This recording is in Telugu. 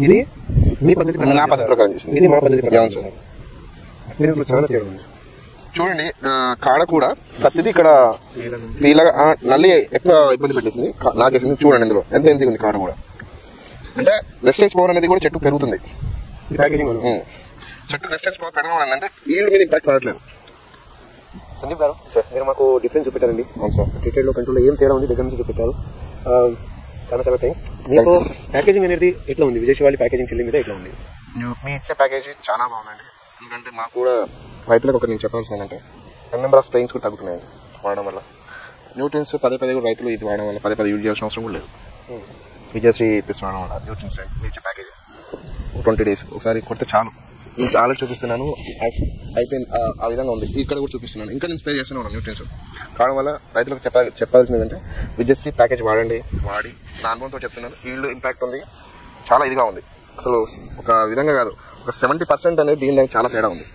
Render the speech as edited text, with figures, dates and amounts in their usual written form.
ఇది మీ పద్ధతి నా పద్ధతి ప్రకారం చేసింది, ఇది మా పద్ధతి ప్రకారం. చాలా తేడా ఉంది చూడండి. కాడ కూడా ప్రతిదీ ఇక్కడ ఇలాగా నల్లి ఎక్కువ ఇబ్బంది పెట్టేసింది, నాకేసింది. చూడండి ఇందులో ఎంత ఎంత ఉంది కాడ కూడా. అంటే రెసిస్టెన్స్ పవర్ అనేది కూడా చెట్టు పెరుగుతుంది. చెట్టు రెసిస్టెన్స్ పవర్ పెరగడం ఏంటంటే ఈల్డ్ మీద ఇంపాక్ట్ పడట్లేదు. సందీప్ గారు సార్, మీరు మాకు డిఫరెన్స్ చూపెట్టారండి. అవును సార్, ట్రీటెడ్లో కంట్రోల్లో ఏం తేడా ఉంది దగ్గర నుంచి చూపెట్టారు. చాలా చాలా థ్యాంక్స్. మీకు ప్యాకేజింగ్ అనేది ఎట్లా ఉంది? విజయవాడ ప్యాకేజింగ్ చెల్లి మీద ఎట్లా ఉంది? మీ ఇచ్చే ప్యాకేజీ చాలా బాగుందండి. ఎందుకంటే మాకు కూడా రైతులకు ఒకటి నేను చెప్పాల్సింది ఏంటంటే నెంబర్ ఆఫ్ స్ప్రేయింగ్స్ కూడా తగ్గుతున్నాయండి వాడడం వల్ల. న్యూట్రియన్స్ పదే కూడా రైతులు ఇది వాడడం వల్ల పదే యూజ్ చేయాల్సిన అవసరం కూడా లేదు. విజయశ్రీ ఇప్పిస్ వాడడం వల్ల న్యూట్రియన్స్ మీ ఇచ్చే ప్యాకేజీ 20 days ఒకసారి కొడితే చాలు. మీకు ఆల్రెడీ చూపిస్తున్నాను, అయిపోయింది. ఆ విధంగా ఉంది. ఇక్కడ కూడా చూపిస్తున్నాను. ఇంకా నేను స్ప్రే చేస్తూనే ఉన్నాను న్యూట్రియన్స్. కావడం వల్ల రైతులకు చెప్పాల్సింది ఏంటంటే విజయశ్రీ ప్యాకేజ్ వాడండి. వాడి నా అనుభవంతో చెప్తున్నాను, ఈల్డ్ ఇంపాక్ట్ ఉంది, చాలా ఇదిగా ఉంది. అసలు ఒక విధంగా కాదు, ఒక 70% అనేది దీని చాలా తేడా ఉంది.